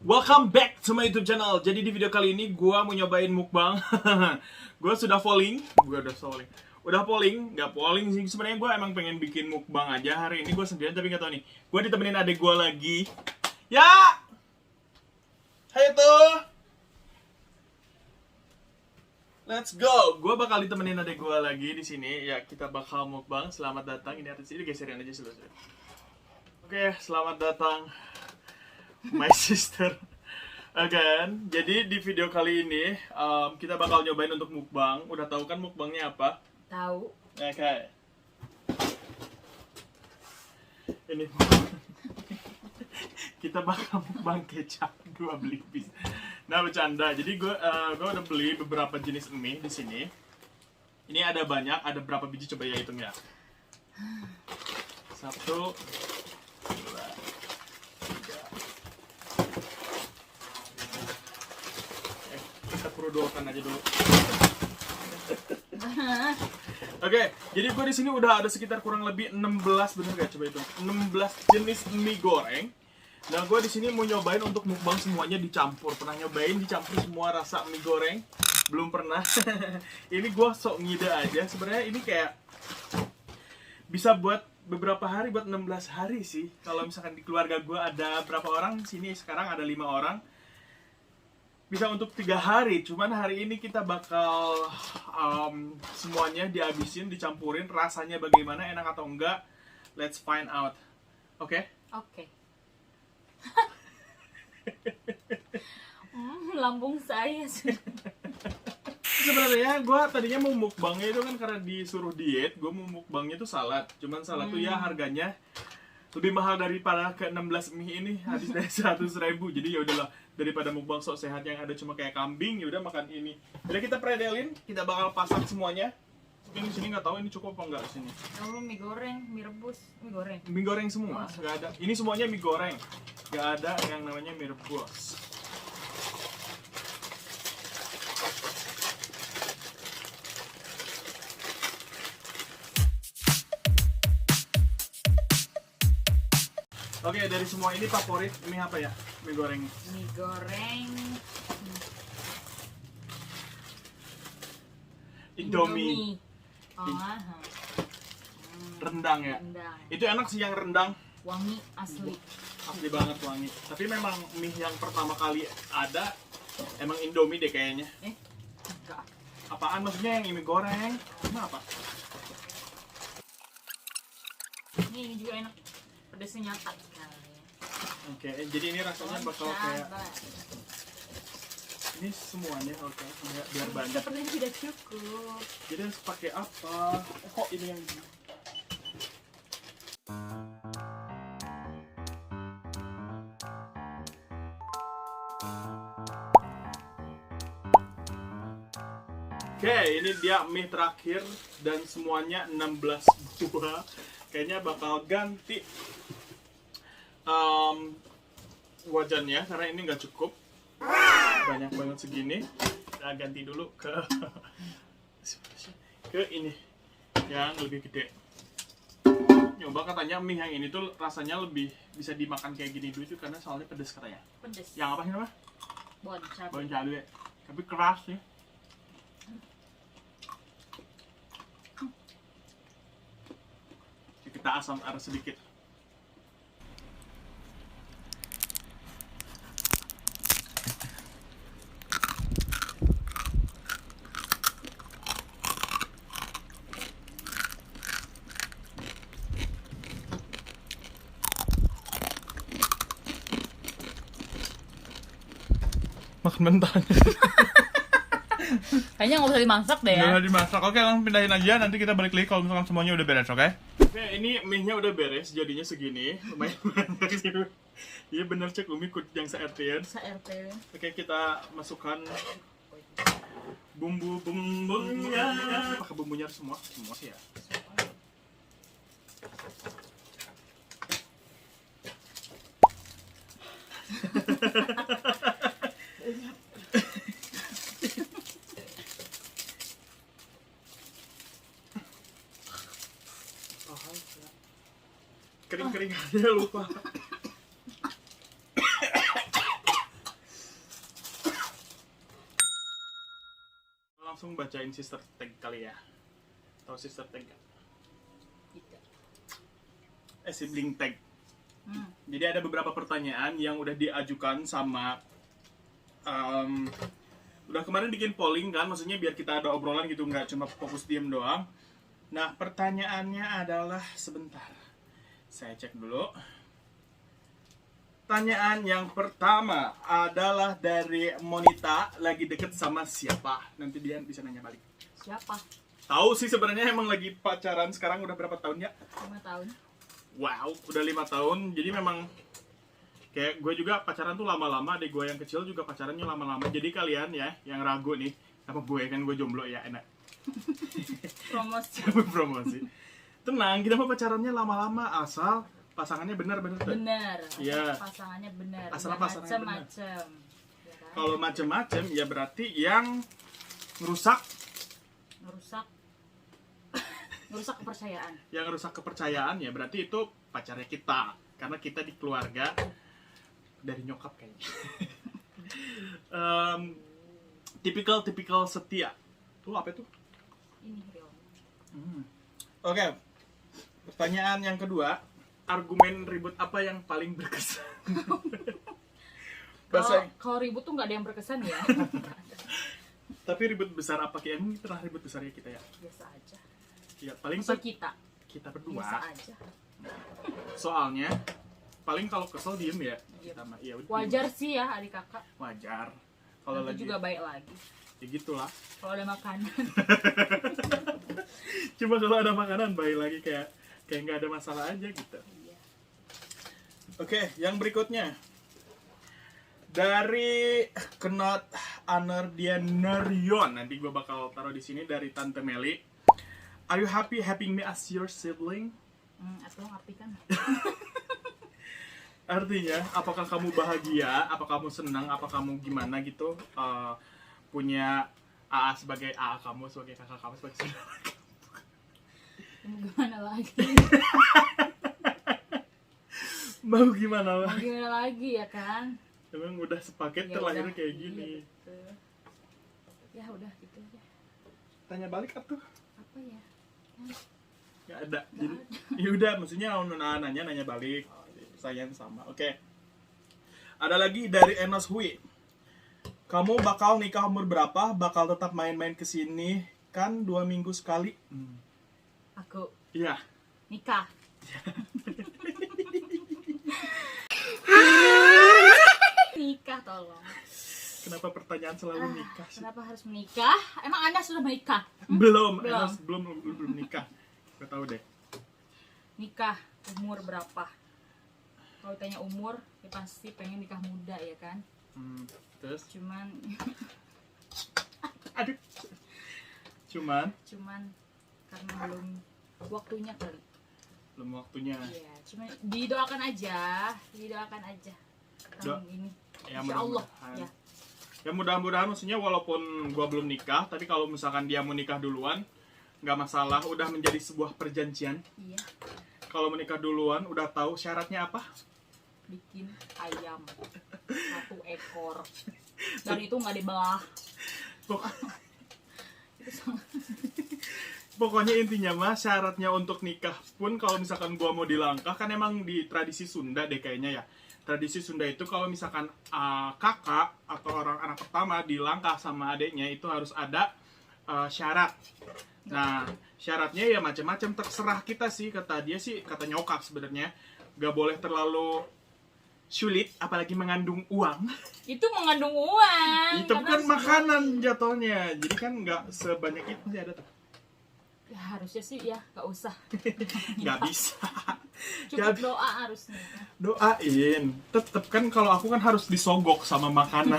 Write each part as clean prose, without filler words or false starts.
Welcome back to my YouTube channel. Jadi di video kali ini gue mau nyobain mukbang. Gue sudah polling, nggak polling sih. Sebenarnya gue emang pengen bikin mukbang aja hari ini. Gue sendirian tapi nggak tahu nih. Gue ditemenin adek gue lagi. Ya, hai tuh. Let's go. Gue bakal ditemenin adek gue lagi di sini. Ya, kita bakal mukbang. Selamat datang. Ini artis ini geserin aja selesai. Oke, selamat datang. My sister. Again, jadi di video kali ini kita bakal nyobain untuk mukbang. Udah tahu kan mukbangnya apa? Tahu. Oke. Ini kita bakal mukbang kecap. Gua beli bis. Nah, bercanda. Jadi gua udah beli beberapa jenis mie di sini. Ini ada banyak, ada berapa biji coba ya hitung ya. 1 2 doakan aja dulu. Oke, jadi gue di sini udah ada sekitar kurang lebih 16, bener gak coba itu? 16 jenis mie goreng. Nah, gue di sini mau nyobain untuk mukbang semuanya dicampur. Pernah nyobain dicampur semua rasa mie goreng? Belum pernah. Ini gue sok ngide aja. Sebenarnya ini kayak bisa buat beberapa hari, buat 16 hari sih. Kalau misalkan di keluarga gue ada berapa orang? Sini sekarang ada 5 orang. Bisa untuk 3 hari, cuman hari ini kita bakal semuanya dihabisin, dicampurin, rasanya bagaimana, enak atau enggak, let's find out. Oke? Oke. Lambung saya sudah. Sebenarnya gue tadinya mau mukbangnya itu kan karena disuruh diet, gue mau mukbangnya itu salad. Cuman salad tuh ya harganya lebih mahal daripada ke 16 mie ini, habis dari 100.000. Jadi ya udahlah, daripada mukbang sok sehat yang ada cuma kayak kambing, ya udah makan ini. Jadi kita predelin, kita bakal pasang semuanya. Mungkin di sini nggak tahu ini cukup apa enggak di sini. Lalu mie goreng, mie rebus, mie goreng. Mie goreng semua, nggak ada. Ini semuanya mie goreng, nggak ada yang namanya mie rebus. Oke, dari semua ini favorit mie apa ya? Mie goreng. Mie goreng. Indomie. Rendang ya. Rendang. Itu enak sih yang rendang. Wangi asli. Asli banget wangi. Tapi memang mie yang pertama kali ada emang Indomie deh kayaknya. Enggak. Apaan maksudnya yang mie goreng? Kenapa? Ini juga enak. Pedasnya nyata sekali. Oke, jadi ini rasanya bakal kayak ini semuanya, oke, biar banyak. Sepertinya tidak cukup. Jadi harus pakai apa? Kok ini yang Oke, ini dia mie terakhir dan semuanya 16 buah. Kayaknya bakal ganti wajannya karena ini nggak cukup, banyak banget segini. Kita ganti dulu ke ini yang lebih gede. Nyoba katanya mie yang ini tuh rasanya lebih bisa dimakan kayak gini dulu karena soalnya pedes katanya. Pedas. Yang apa sih namanya? Bon cabai. Bon cabai. Tapi keras sih. Kita asam air sedikit. Makan mentahnya. Kayaknya nggak usah dimasak deh ya. Udah dimasak, oke langsung pindahin aja. Nanti kita balik lagi kalau misalkan semuanya udah beres, oke? Oke, ini mie-nya udah beres, jadinya segini. Lumayan banyak sih. Iya bener cek Umi yang se-RT-an. Se-RT. Oke, kita masukkan bumbu-bumbunya. Pakai bumbunya semua sih ya. Kering-kering aja lupa. langsung bacain sister tag kali ya. Tahu sister tag nggak? Gitu. Sibling tag. Hmm. Jadi ada beberapa pertanyaan yang udah diajukan sama udah kemarin bikin polling kan, maksudnya biar kita ada obrolan gitu, nggak cuma fokus diem doang. Nah, pertanyaannya adalah sebentar. Saya cek dulu. Pertanyaan yang pertama adalah dari Monita, lagi deket sama siapa? Nanti dia bisa nanya balik. Siapa? Tahu sih sebenarnya emang lagi pacaran sekarang udah berapa tahun ya? 5 tahun. Wow, udah 5 tahun. Jadi memang kayak gue juga pacaran tuh lama-lama. Adek gue yang kecil juga pacarannya lama-lama. Jadi kalian ya yang ragu nih, apa gue kan gue jomblo ya, enak. Promosi. Promosi. Tenang, kita mau pacarannya lama-lama asal pasangannya benar-benar. Bener. Iya. Pasangannya bener. Asal Nggak pasangannya bener. macem-macem. Ya kan? Kalau macem-macem ya berarti yang ngerusak Ngerusak kepercayaan. yang rusak kepercayaan ya berarti itu pacarnya kita, karena kita di keluarga dari nyokap kayaknya. Tipikal setia tuh apa itu? Ini real. Oke. Pertanyaan yang kedua, argumen ribut apa yang paling berkesan? Kalau ribut tuh nggak ada yang berkesan ya. Tapi ribut besar apa kayak emang pernah ribut besar ya kita ya? Biasa aja. Ya paling Masa kita berdua. biasa aja. Soalnya paling kalau kesel diem ya. Diem. Kita mah ya udah, Wajar sih ya adik kakak. wajar. Kalau Nanti lagi juga baik lagi. ya gitulah. Kalau ada makanan. Cuma kalau ada makanan baik lagi kayak nggak ada masalah aja gitu. Iya. Oke, yang berikutnya dari Knot Anerdianerion, nanti gue bakal taruh di sini, dari Tante Meli. Are you happy having me as your sibling? Atau ngartikan? Artinya, apakah kamu bahagia? Apa kamu senang? Apa kamu gimana gitu? Punya AA sebagai AA kamu, sebagai kakak kamu, sebagai saudara. Gimana lagi? Mau gimana Mau lagi? gimana lagi ya kan? Emang udah sepaket Ya terlahir udah, kayak iya, gini. betul. Ya udah gitu aja. Tanya balik atuh. Apa ya? Gak ada. Jadi ya udah, maksudnya nanya balik. Sayang sama. Oke. Ada lagi dari Enos Hui. Kamu bakal nikah umur berapa? Bakal tetap main-main kesini kan 2 minggu sekali? Aku Iya. nikah. Nikah tolong. Kenapa pertanyaan selalu nikah sih? Kenapa harus menikah? Emang Anda sudah menikah? Belum. Belum. Enos belum nikah. Gak tahu deh. Nikah umur berapa? Kalau tanya umur, ya pasti pengen nikah muda ya kan? Terus? Cuman Aduh. Cuman karena belum waktunya kali. belum waktunya. Iya, cuma didoakan aja tahun ini. Ya, Insya Allah. mudah-mudahan. Ya. Ya mudah-mudahan, maksudnya walaupun gua belum nikah, tapi kalau misalkan dia mau nikah duluan, nggak masalah, udah menjadi sebuah perjanjian. Iya. Kalau menikah duluan, udah tahu syaratnya apa? Bikin ayam 1 ekor dan itu nggak dibelah. Pok- Pokoknya intinya mah syaratnya untuk nikah pun kalau misalkan gua mau dilangkah, kan emang di tradisi Sunda deh kayaknya ya. Tradisi Sunda itu kalau misalkan kakak atau orang anak pertama dilangkah sama adiknya itu harus ada syarat. Nah, syaratnya ya macam-macam, terserah kita sih, kata dia sih, kata nyokap sebenarnya gak boleh terlalu sulit, apalagi mengandung uang. Itu mengandung uang. Itu karena kan makanan jatuhnya, jadi kan nggak sebanyak itu sih ada tuh. Ya harusnya sih ya nggak usah. Nggak bisa. Cukup Jadi- doa harusnya. Doain, tetep kan kalau aku kan harus disogok sama makanan.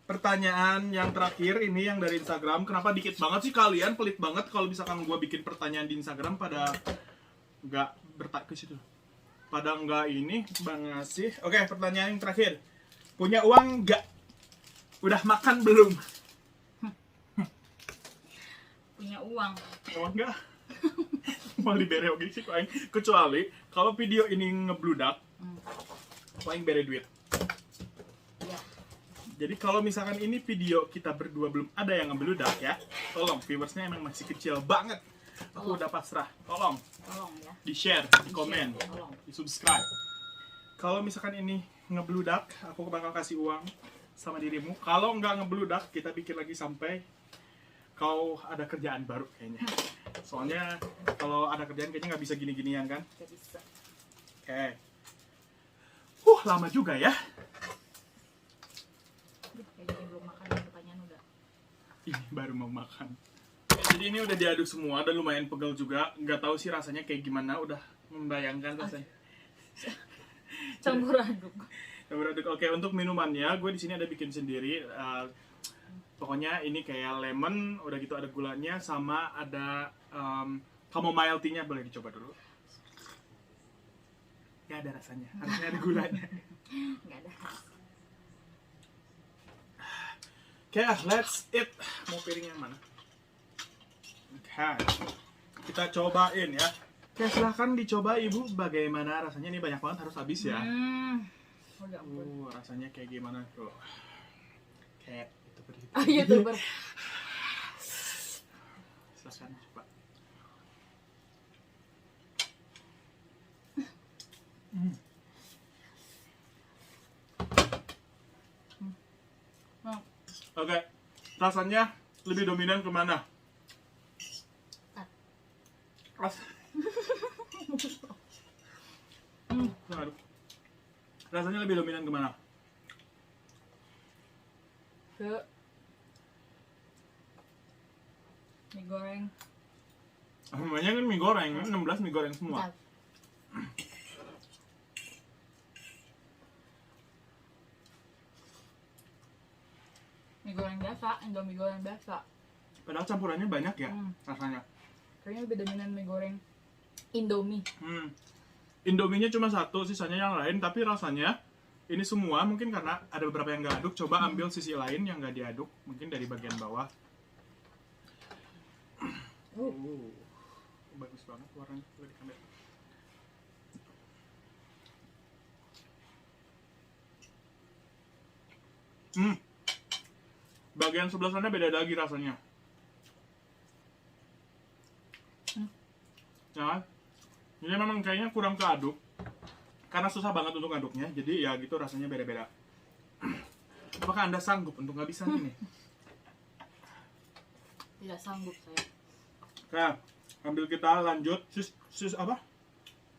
Pertanyaan yang terakhir ini yang dari Instagram. Kenapa dikit banget sih kalian, pelit banget kalau misalkan gue bikin pertanyaan di Instagram pada nggak bertak ke situ. Pada nggak ini bang ngasih. Oke, pertanyaan yang terakhir. Punya uang nggak? Udah makan belum? Punya uang. Uang nggak? Mau dibere oke sih kok aing. Kecuali kalau video ini ngebludak, kok aing bere duit. Ya. Jadi kalau misalkan ini video kita berdua belum ada yang ngebeludak ya, tolong viewersnya emang masih kecil banget. Aku udah pasrah. Tolong Tolong ya. di share, di komen, Tolong. di subscribe. Kalau misalkan ini ngebeludak, aku bakal kasih uang sama dirimu. Kalau nggak ngebeludak, kita bikin lagi sampai kau ada kerjaan baru kayaknya. Soalnya kalau ada kerjaan kayaknya nggak bisa gini-ginian kan. Gak bisa. Oke. Lama juga ya. Kayaknya belum makan, pertanyaan udah. Ini baru mau makan. Jadi ini udah diaduk semua dan lumayan pegel juga. Nggak tahu sih rasanya kayak gimana. Udah membayangkan rasanya. Campur aduk. Campur aduk. Oke, untuk minumannya gue di sini ada bikin sendiri. Pokoknya ini kayak lemon, udah gitu ada gulanya, sama ada chamomile tea-nya. Boleh dicoba dulu. Ya ada rasanya, harusnya ada gulanya. Nggak ada. Oke, let's eat. Mau piring yang mana? Oke, kita cobain ya. Oke, silahkan dicoba ibu, bagaimana rasanya. Ini banyak banget, harus habis ya. Udah ampun. Rasanya kayak gimana tuh? Kayak itu begitu. Ah, YouTuber. Silahkan coba. Oke, rasanya lebih dominan kemana? Aduh. Rasanya lebih dominan kemana? Ke mie goreng. Namanya kan mie goreng, 16 mie goreng semua. Bentar. Mie goreng biasa, Indomie goreng biasa. Padahal campurannya banyak ya rasanya. Kayaknya lebih dominan mie goreng Indomie. Indominya cuma satu, sisanya yang lain. Tapi rasanya ini semua mungkin karena ada beberapa yang nggak aduk. Coba ambil sisi lain yang nggak diaduk, mungkin dari bagian bawah. Bagus banget warnanya di kamera. Bagian sebelah sana beda lagi rasanya. Ya, ini memang kayaknya kurang keaduk karena susah banget untuk ngaduknya. Jadi ya gitu rasanya beda-beda. Apakah Anda sanggup untuk ngabisin ini? Tidak sanggup saya. Oke, ambil kita lanjut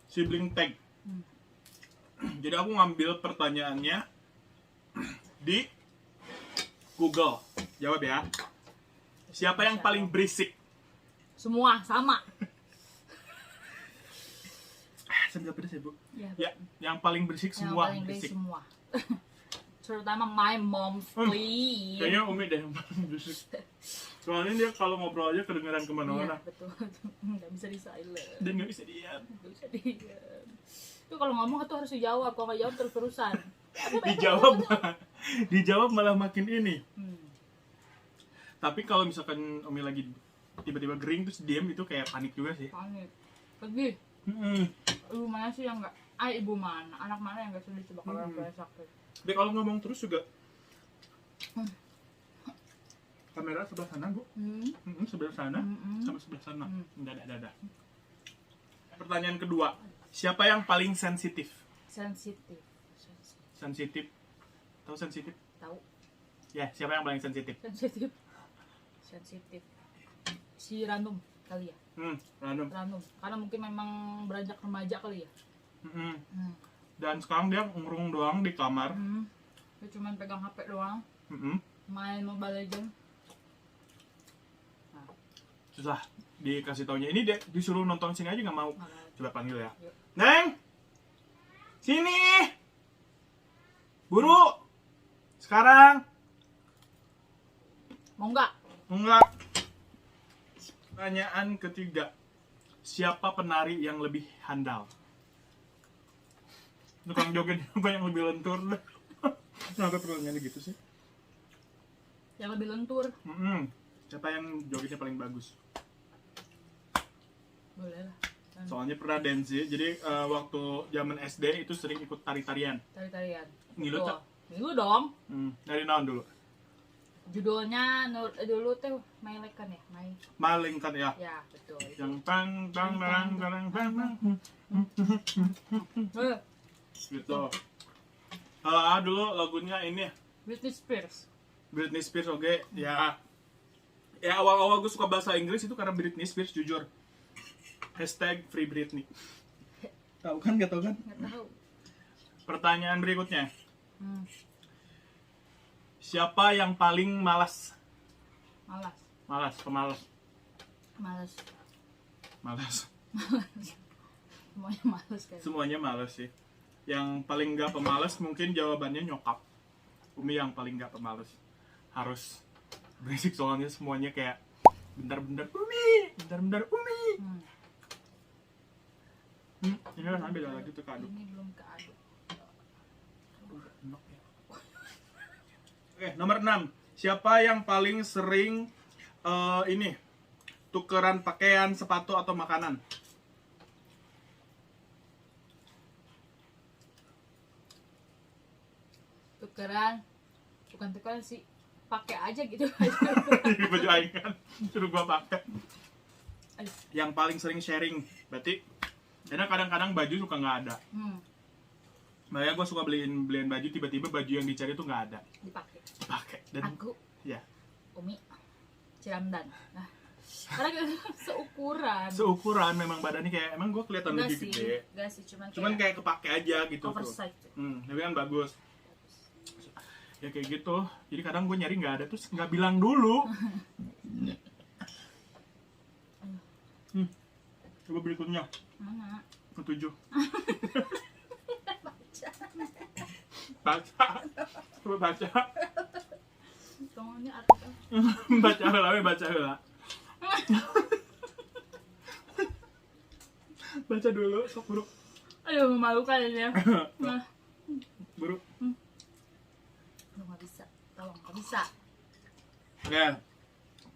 sibling tag. Jadi aku ngambil pertanyaannya di Google. Jawab ya. Siapa yang paling berisik? Semua sama. Sambil pedas ya, Bu. Ya, Ya, yang paling berisik semua yang paling berisik. semua. Terutama my mom, please. Kayaknya Umi deh yang paling berisik. Soalnya dia kalau ngobrol aja kedengeran kemana-mana. Iya, betul. Nggak bisa di silent. Dan nggak bisa diam. Nggak bisa diam. Itu kalau ngomong itu harus dijawab. Kalau nggak jawab terus-terusan. Dijawab malah makin ini. Tapi kalau misalkan Umi lagi tiba-tiba gering terus diam, itu kayak panik juga sih. Panik. Pergi. Ibu mana sih yang nggak? Ibu mana? Anak mana yang nggak sedih coba kalau orang tua sakit? Tapi kalau ngomong terus juga. Kamera sebelah sana, Bu. Sebelah sana, sama sebelah sana. Dadah. Pertanyaan kedua. Siapa yang paling sensitif? Sensitif. Sensitif. Tahu sensitif? Tahu. Ya, siapa yang paling sensitif? Sensitif. Si random kali ya. Random. Karena mungkin memang beranjak remaja kali ya. Dan sekarang dia ngurung doang di kamar. Dia cuma pegang HP doang. Main Mobile Legends. Susah dikasih taunya. Ini dia disuruh nonton sini aja nggak mau. Coba panggil ya. Yuk. Neng, sini. Buru. Sekarang. Mau nggak? Enggak. Pertanyaan ketiga. Siapa penari yang lebih handal? Tukang joget apa yang lebih lentur? Kenapa pertanyaannya gitu sih? Yang lebih lentur. Siapa yang jogetnya paling bagus? Boleh lah. Soalnya pernah dance, jadi waktu zaman SD itu sering ikut tari-tarian. Tari-tarian. Ngilut, Betul. Dulu dong. Dari naon dulu? Judulnya dulu teh Mailekan ya, Maling kan ya. Ya, betul. Yang tang tang tang tang tang tang. Eh, Gitu. Dulu lagunya ini Britney Spears. Britney Spears, oke. Ya. Ya awal-awal gue suka bahasa Inggris itu karena Britney Spears, jujur. #Free Britney. Tahu kan? Gak tahu kan? Nggak tahu. Pertanyaan berikutnya. Hmm, Siapa yang paling malas? malas. Pemalas. Malas. Malas. Semuanya malas kan. Semuanya malas sih. Yang paling nggak pemalas mungkin jawabannya nyokap. Umi yang paling nggak pemalas. Harus berisik soalnya semuanya kayak bentar-bentar Umi, bentar-bentar Umi. Ini kan beda lagi tuh kado. Ini belum keaduk. Enak ya. Oke, nomor 6. Siapa yang paling sering ini tukeran pakaian, sepatu atau makanan? Bukan tukeran sih, pakai aja gitu. Baju aing kan suruh gua pakai. Aduh. Yang paling sering sharing berarti karena kadang-kadang baju suka nggak ada. Makanya gue suka beliin baju, tiba-tiba baju yang dicari tuh nggak ada. Dipakai. Dan Aku, ya Umi, Ciramdan. Nah, karena kita seukuran memang badannya kayak emang gue kelihatan Enggak lebih sih, gede. enggak sih, Cuman kayak kepake aja gitu tuh. oversize. Tapi kan bagus. Ya kayak gitu. Jadi kadang gue nyari nggak ada terus nggak bilang dulu. Coba berikutnya. Mana? Ke-7. Baca. Coba baca. Tunggu artikel. Baca heula. Baca dulu, sok buru. Aduh, memalukan ya. Nah, Buru. aduh, nggak bisa. Tolong, nggak bisa. Oke.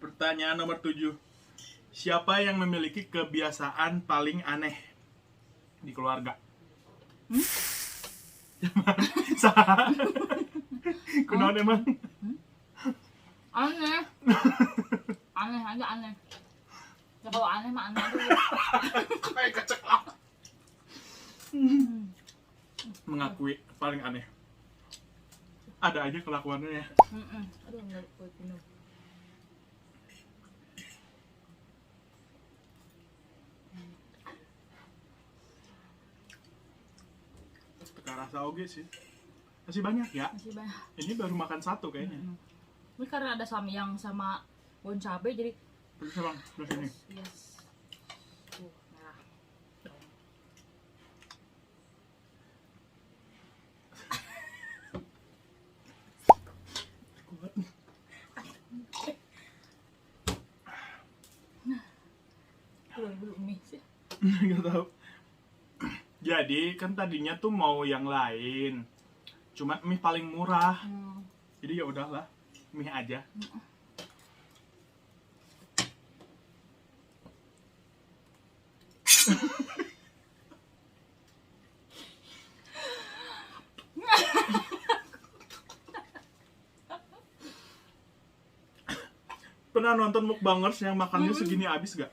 Pertanyaan nomor 7. Siapa yang memiliki kebiasaan paling aneh di keluarga? Sah. Kunaon emang? Aneh. Aneh aja aneh. Ya kalau aneh mah aneh aja. Kayak keceklak. Mengakui paling aneh. Ada aja kelakuannya ya. Aduh, nggak kuat minum. Teka rasa oge sih. Masih banyak ya. Masih banyak. Ini baru makan satu kayaknya. Ini karena ada samyang sama bon cabe jadi Terus bang, terus ini. yes. Merah. Kuat. Belum mie sih. Gak tahu. Jadi kan tadinya tuh mau yang lain. Cuma mie paling murah. Jadi ya udahlah, mie aja. Pernah nonton mukbangers yang makannya segini habis gak?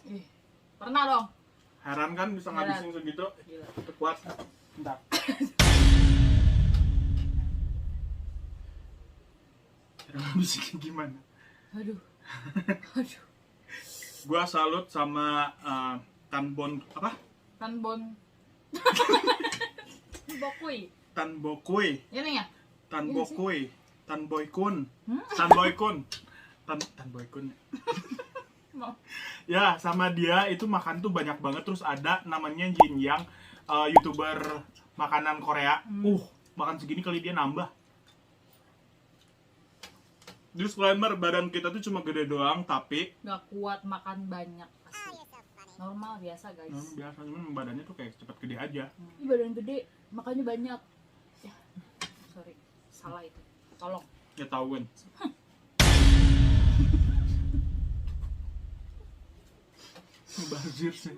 Ih, pernah dong. Heran kan bisa ngabisin segitu. Gila. Itu kuat. Bentar. Cara ngabisin gimana? Aduh. Gua salut sama Tanbon apa? Tanbon. Bokui. Tanbokui. Ini ya? Tanbokui. Tanboykun. Tanboykun. Mau. Ya, sama dia itu makan tuh banyak banget. Terus ada namanya Jin Yang, YouTuber makanan Korea. Makan segini kali dia nambah. Disclaimer, badan kita tuh cuma gede doang, tapi Gak kuat makan banyak asli. Normal biasa guys. biasa cuman badannya tuh kayak cepet gede aja. Ini badan gede, makannya banyak. Ya, sorry, salah itu. Tolong. Ya tahu kan. Bazir sih.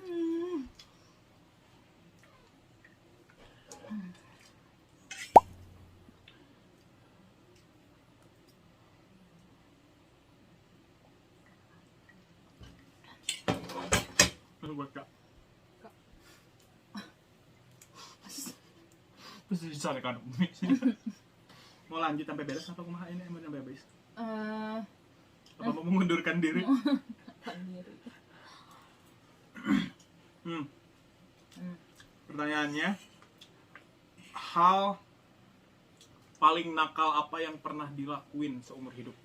buat kak. Terus dicari kan. Mau lanjut sampai beres apa kumaha ini emang sampai habis? Apa mau mengundurkan diri? Sendiri. Pertanyaannya, hal paling nakal apa yang pernah dilakuin seumur hidup?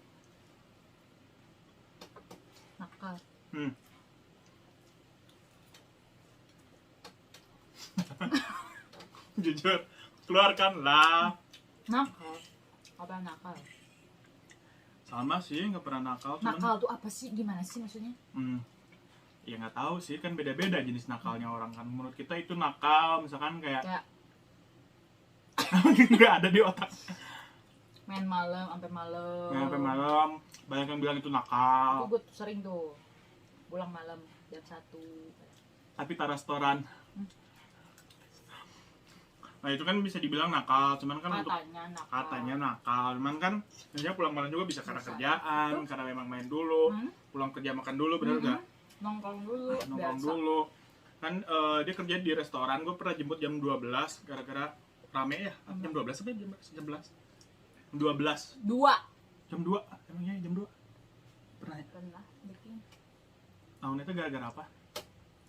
Nakal. Jujur, keluarkanlah. Nakal. Apa nakal? Sama sih, nggak pernah nakal. Cuman, Nakal tuh apa sih? Gimana sih maksudnya? ya nggak tahu sih, kan beda-beda jenis nakalnya orang kan. Menurut kita itu nakal, misalkan kayak Kayak nggak ada di otak. main malam sampai malam. Nah, sampai malam, banyak yang bilang itu Itu nakal. gue sering tuh pulang malam jam 1. Tapi tak restoran. Nah itu kan bisa dibilang nakal, cuman kan untuk katanya nakal, cuman kan sebenarnya pulang malam juga bisa karena Bisa. kerjaan, karena memang main dulu, pulang kerja makan dulu, bener nggak? Nongkrong dulu. Nongkrong biasa. dulu. Kan dia kerja di restoran, gue pernah jemput jam 12 gara-gara rame ya. Jam 12 sampai jam 11? 12. 2. Jam 2, emangnya jam 2? Pernah ya? Pernah bikin. Tahun itu gara-gara apa?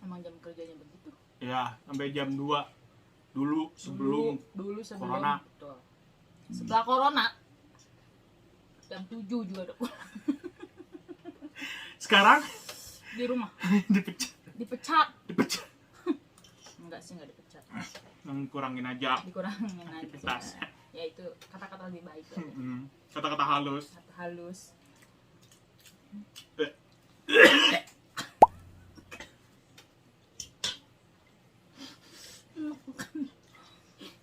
Emang jam kerjanya begitu. Ya, sampai jam 2 dulu sebelum dulu sebelum corona. Betul. Setelah corona jam 7 juga udah pulang. Sekarang Di rumah dipecat. dipecat. Enggak sih, enggak dipecat. Kurangin aja Dikurangin aja. aktivitasnya. Ya itu kata-kata lebih baik lah. Kata-kata halus. Kata halus.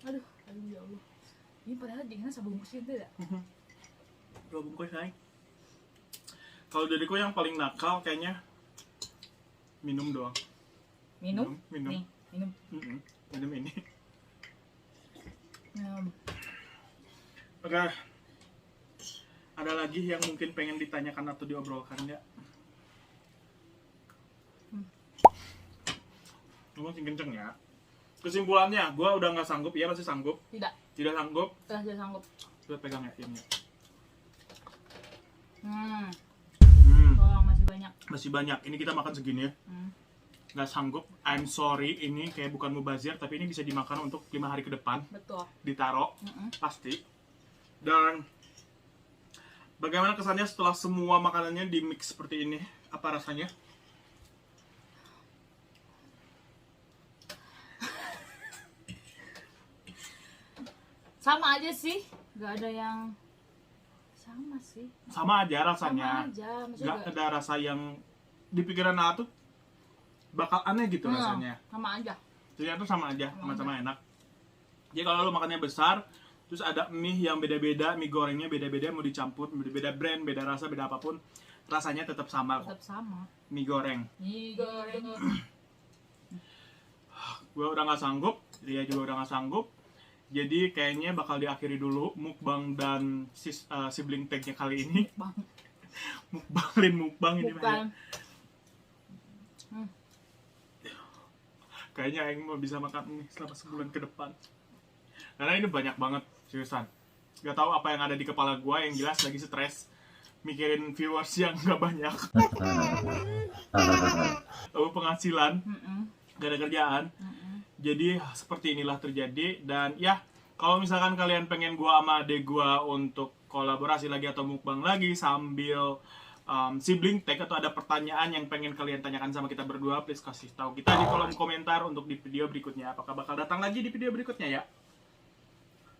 Aduh ya Allah. Ini padahal dinginnya sabungkus itu ya. Dua bungkus naik. Kalau dariku yang paling nakal kayaknya minum doang. Minum? Minum. Nih, minum. Minum ini. Minum. Oke. Ada lagi yang mungkin pengen ditanyakan atau diobrolkan ya? Ngomong sing kenceng ya. Kesimpulannya, gue udah nggak sanggup. Iya masih sanggup. Tidak. Tidak sanggup. Tidak sanggup. Coba pegang ya ini. Tolong masih banyak. Masih banyak. Ini kita makan segini ya. Nggak sanggup. I'm sorry. Ini kayak bukan mubazir, tapi ini bisa dimakan untuk 5 hari ke depan. Betul. Ditaro. Pasti. Dan bagaimana kesannya setelah semua makanannya di mix seperti ini? Apa rasanya? Sama aja sih. Gak ada yang sama sih. Sama aja rasanya. Sama aja. Nggak ada rasa yang di pikiran aku tuh bakal aneh gitu rasanya. Sama aja. Ternyata sama aja, sama-sama enak. Jadi kalau lo makannya besar, terus ada mie yang beda-beda, mie gorengnya beda-beda, mau dicampur, beda brand, beda rasa, beda apapun, rasanya tetap sama kok. Tetap sama. Mie goreng. Mie goreng. Gue udah nggak sanggup, dia juga udah nggak sanggup. Jadi kayaknya bakal diakhiri dulu mukbang dan sibling tag-nya kali ini. Mukbang ini Bukan. Kayaknya Aing mau bisa makan ini selama sebulan ke depan. Karena ini banyak banget, seriusan. Gak tahu apa yang ada di kepala gue, yang jelas lagi stres. Mikirin viewers yang gak banyak. Lalu penghasilan, gak ada kerjaan. Jadi seperti inilah terjadi. Dan ya, kalau misalkan kalian pengen gue sama adek gue untuk kolaborasi lagi atau mukbang lagi sambil sibling tag atau ada pertanyaan yang pengen kalian tanyakan sama kita berdua, please kasih tahu kita di kolom komentar untuk di video berikutnya. Apakah bakal datang lagi di video berikutnya ya?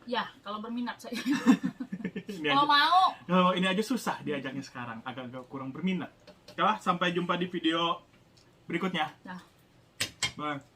Ya, kalau berminat saya. Ini Kalau aja, mau. ini aja susah diajaknya sekarang, agak-agak kurang berminat. Oke lah, sampai jumpa di video berikutnya. Nah. Bye.